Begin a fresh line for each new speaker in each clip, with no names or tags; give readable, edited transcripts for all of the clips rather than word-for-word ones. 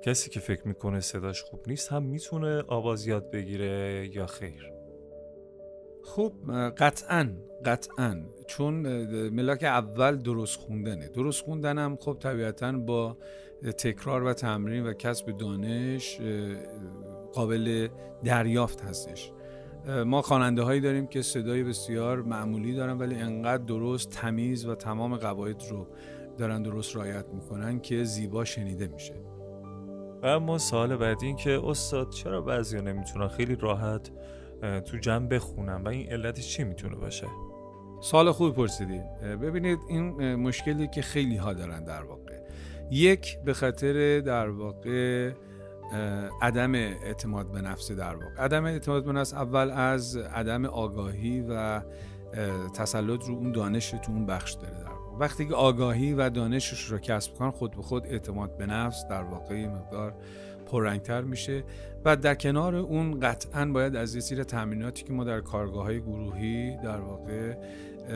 کسی که فکر میکنه صداش خوب نیست هم میتونه آواز یاد بگیره یا خیر؟
خب قطعاً چون ملاک اول درست خوندنه. درست خوندنم خب طبیعتاً با تکرار و تمرین و کسب دانش قابل دریافت هستش. ما خواننده هایی داریم که صدای بسیار معمولی دارن ولی انقدر درست، تمیز و تمام قواعد رو دارن درست رعایت میکنن که زیبا شنیده میشه.
و اما سوال بعدی این که استاد چرا بعضیا نمیتونن خیلی راحت تو جمع بخونن و این علتش چی میتونه باشه؟
سوال خوبی پرسیدین. ببینید این مشکلی که خیلی ها دارن در واقع. یک به خاطر در واقع عدم اعتماد به نفس در واقع. عدم اعتماد به نفس اول از عدم آگاهی و تسلط رو اون دانش تو اون بخش داره در واقع. وقتی که آگاهی و دانشش رو کسب کنن خود به خود اعتماد به نفس در واقع مقدار پررنگتر میشه و در کنار اون قطعاً باید از یه سری تمریناتی که ما در کارگاه‌های گروهی در واقع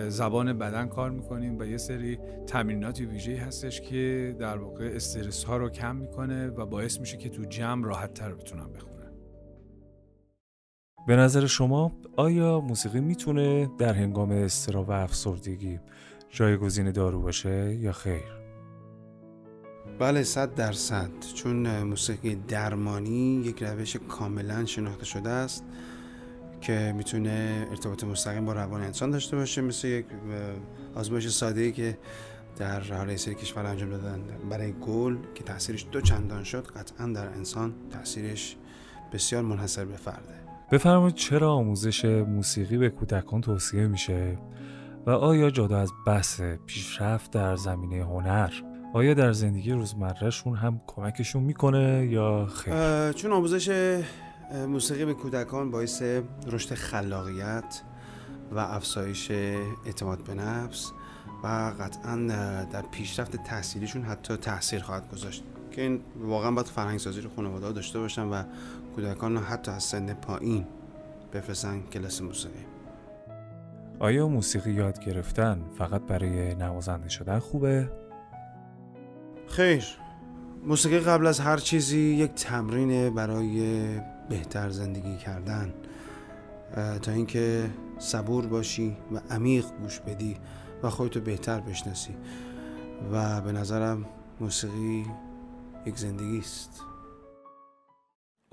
زبان بدن کار میکنیم و یه سری تمریناتی ویژه‌ای هستش که در واقع استرس ها رو کم میکنه و باعث میشه که تو جمع راحت تر بتونن بخونن.
به نظر شما آیا موسیقی میتونه در هنگام اضطراب و افسردگی جایگزین دارو باشه یا خیر؟
بله 100%. چون موسیقی درمانی یک روش کاملا شناخته شده است که میتونه ارتباط مستقیم با روان انسان داشته باشه، مثل یک آزمایش ساده‌ای که در حال سری کشور انجام دادن برای گل که تاثیرش 2 چندان شد، قطعا در انسان تاثیرش بسیار منحصر به فرده.
بفرمایید چرا آموزش موسیقی به کودکان توصیه میشه و آیا جدا از بحث پیشرفت در زمینه هنر آیا در زندگی روزمرهشون هم کمکشون میکنه یا خیر؟
چون آموزش موسیقی به کودکان باعث رشد خلاقیت و افزایش اعتماد به نفس و قطعا در پیشرفت تحصیلیشون حتی تاثیر خواهد گذاشت که این واقعا باید فرهنگسازی رو خانواده‌ها داشته باشن و کودکان حتی از سن پایین بفرستن کلاس موسیقی.
آیا موسیقی یاد گرفتن فقط برای نوازنده شدن خوبه؟
خیر، موسیقی قبل از هر چیزی یک تمرینه برای بهتر زندگی کردن، تا اینکه صبور باشی و عمیق گوش بدی و خودتو بهتر بشناسی و به نظرم موسیقی یک زندگی است.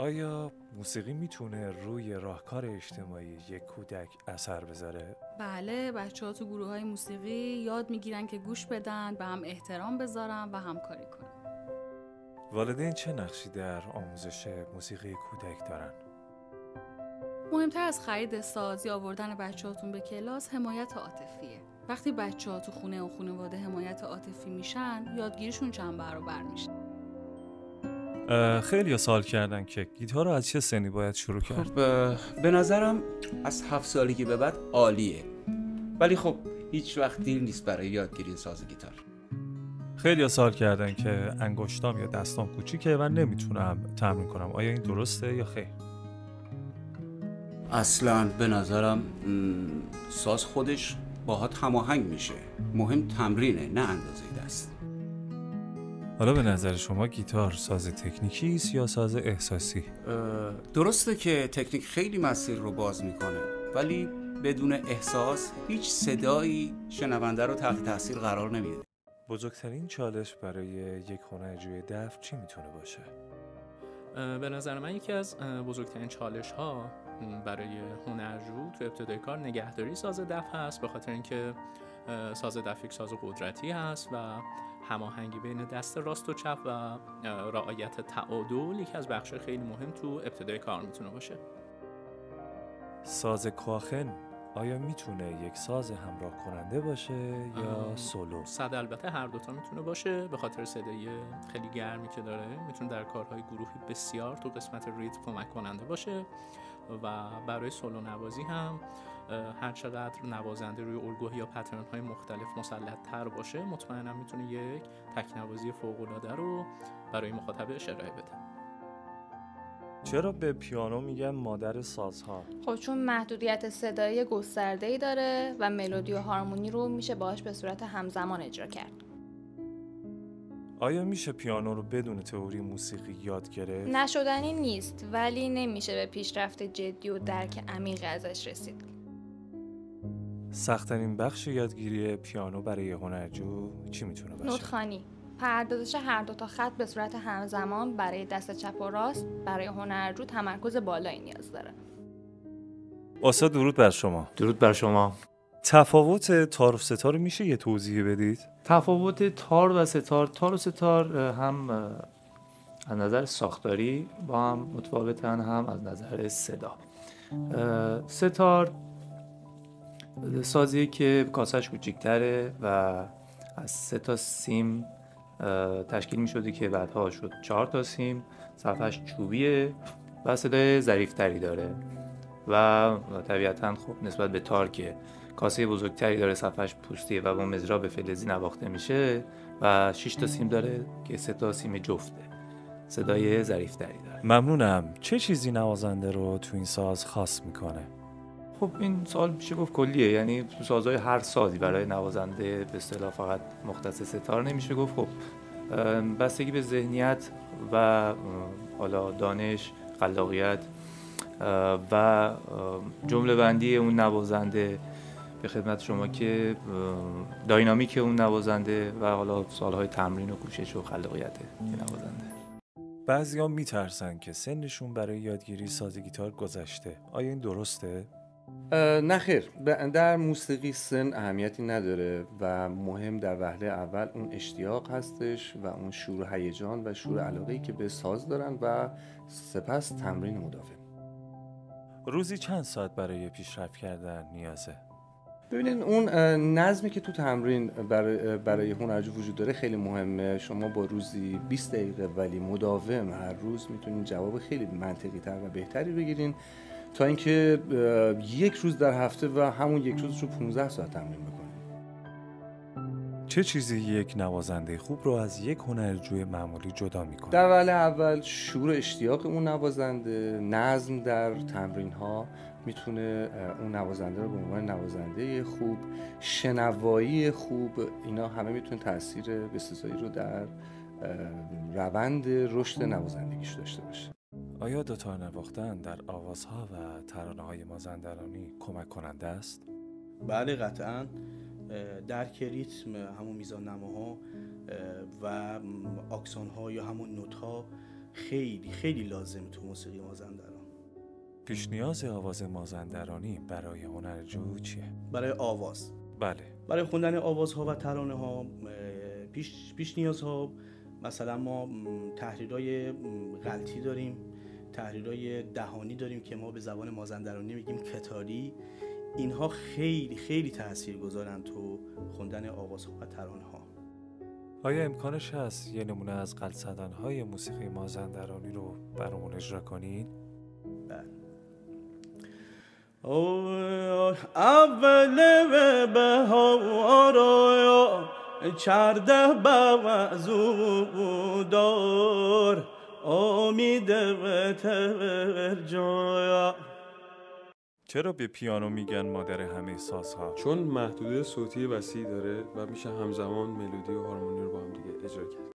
آیا موسیقی میتونه روی راهکار اجتماعی یک کودک اثر بذاره؟
بله، بچه‌ها تو گروه‌های موسیقی یاد میگیرن که گوش بدن، به هم احترام بذارن و همکاری کنن.
والدین چه نقشی در آموزش موسیقی کودک دارن؟
مهمتر از خرید ساز یا آوردن بچه‌هاتون به کلاس حمایت عاطفیه. وقتی بچه‌ها تو خونه و خانواده حمایت عاطفی میشن، یادگیریشون چند برابر میشه.
خیلی سوال کردن که گیتار رو از چه سنی باید شروع کرد؟
خب به نظرم از 7 سالگی به بعد عالیه، ولی خب هیچ وقت دیر نیست برای یادگیری ساز گیتار.
خیلی سوال کردن که انگشتام یا دستام کوچیکه و نمیتونم تمرین کنم، آیا این درسته یا خیر؟
اصلاً به نظرم ساز خودش باهات هماهنگ میشه، مهم تمرینه نه اندازه دست.
حالا به نظر شما گیتار ساز تکنیکی است یا ساز احساسی؟
درسته که تکنیک خیلی مسیر رو باز میکنه، ولی بدون احساس هیچ صدایی شنونده رو تحت تاثیر قرار نمیده.
بزرگترین چالش برای یک هنرجوی دف چی میتونه باشه؟
به نظر من یکی از بزرگترین چالش ها برای هنرجو تو ابتدای کار نگهداری ساز دف هست، به خاطر اینکه ساز دف یک ساز قدرتی هست و هماهنگی بین دست راست و چپ و رعایت تعادل یکی از بخش‌های خیلی مهم تو ابتدای کار میتونه باشه.
ساز کاخن آیا میتونه یک ساز همراه کننده باشه یا سولو؟
صد البته هر دوتا میتونه باشه، به خاطر صدای خیلی گرمی که داره میتونه در کارهای گروهی بسیار تو قسمت ریتم کمک کننده باشه و برای سولو نوازی هم هر چقدر نوازنده روی الگوها یا پترن های مختلف مسلط تر باشه مطمئنم میتونه یک تکنوازی فوق العاده رو برای مخاطبش ارائه بده.
چرا به پیانو میگن مادر سازها؟
خب چون محدودیت صدایی گسترده‌ای داره و ملودی و هارمونی رو میشه باهاش به صورت همزمان اجرا کرد.
آیا میشه پیانو رو بدون تئوری موسیقی یاد گرفت؟
نشدنی نیست، ولی نمیشه به پیشرفت جدی و درک عمیق ازش رسید.
سخت‌ترین بخش یادگیری پیانو برای هنرجو چی میتونه باشه؟
نوت‌خوانی، پردازش هر دو تا خط به صورت همزمان برای دست چپ و راست برای هنرجو تمرکز بالایی نیاز داره.
استاد درود بر شما.
درود بر شما.
تفاوت تار و ستار رو میشه یه توضیح بدید؟
تفاوت تار و ستار هم از نظر ساختاری با هم متفاوتن، هم از نظر صدا. ستار سازیه که کاسش کوچیک‌تره و از 3 تا سیم تشکیل می‌شده که بعدها شد 4 تا سیم، صفحش چوبیه و صدای ظریف‌تری داره و طبیعتاً خب نسبت به تار که کاسه بزرگتری داره، صفحش پوستیه و با مضراب فلزی نواخته میشه و 6 تا سیم داره که 3 تا سیم جفته، صدای ظریف‌تری داره.
ممنونم. چه چیزی نوازنده رو تو این ساز خاص میکنه؟
خب این سوال میشه گفت کلیه، یعنی تو سازهای هر سازی برای نوازنده به اصطلاح فقط مختص ستار نمیشه گفت. خب بستگی به ذهنیت و حالا دانش، خلاقیت و جمله بندی اون نوازنده به خدمت شما که داینامیک اون نوازنده و حالا سالهای تمرین و کوشش و خلاقیت نوازنده.
بعضیا میترسن که سنشون برای یادگیری ساز گیتار گذشته. آیا این درسته؟
نه خیر، در موسیقی سن اهمیتی نداره و مهم در وهله اول اون اشتیاق هستش و اون شور و هیجان و شور علاقه‌ای که به ساز دارن و سپس تمرین مداوم.
روزی چند ساعت برای پیشرفت کردن نیازه؟
ببینید اون نظمی که تو تمرین برای هنرجو وجود داره خیلی مهمه. شما با روزی 20 دقیقه ولی مداوم هر روز میتونین جواب خیلی منطقی تر و بهتری بگیرین تا اینکه یک روز در هفته و همون یک روز رو 15 ساعت تمرین بکنین.
چه چیزی یک نوازنده خوب رو از یک هنرجوی معمولی جدا میکنه؟
در وهله اول شور اشتیاق اون نوازنده، نظم در تمرین ها میتونه اون نوازنده رو به عنوان نوازنده خوب، شنوایی خوب، اینا همه میتونه تاثیر بسزایی رو در روند رشد نوازندگیش داشته باشه.
آیا دوتار نواختن در آوازها و ترانه‌های مازندرانی کمک کننده است؟
بله قطعاً. درک ریتم، همون میزان نماها و آکسون‌ها یا همون نوت‌ها خیلی خیلی لازم تو موسیقی مازندران.
پیش نیاز آواز مازندرانی برای هنرجو چیه؟
برای آواز؟
بله.
برای خوندن آوازها و ترانه‌ها پیش نیازها مثلا ما تحریرای غلطی داریم، تحریرای دهانی داریم که ما به زبان مازندرانی میگیم کتاری. اینها خیلی خیلی تاثیرگذارن تو خوندن آوازها و ترانه‌ها.
آیا امکانش هست یه نمونه از غلط‌زدن‌های موسیقی مازندرانی رو برامون اجرا کنین؟
بله. اول بهار چرده بوزودار امید و ترجا.
چرا به پیانو میگن مادر همه سازها؟
چون محدوده صوتی وسیع داره و میشه همزمان ملودی و هارمونی رو با هم دیگه اجرا کرد.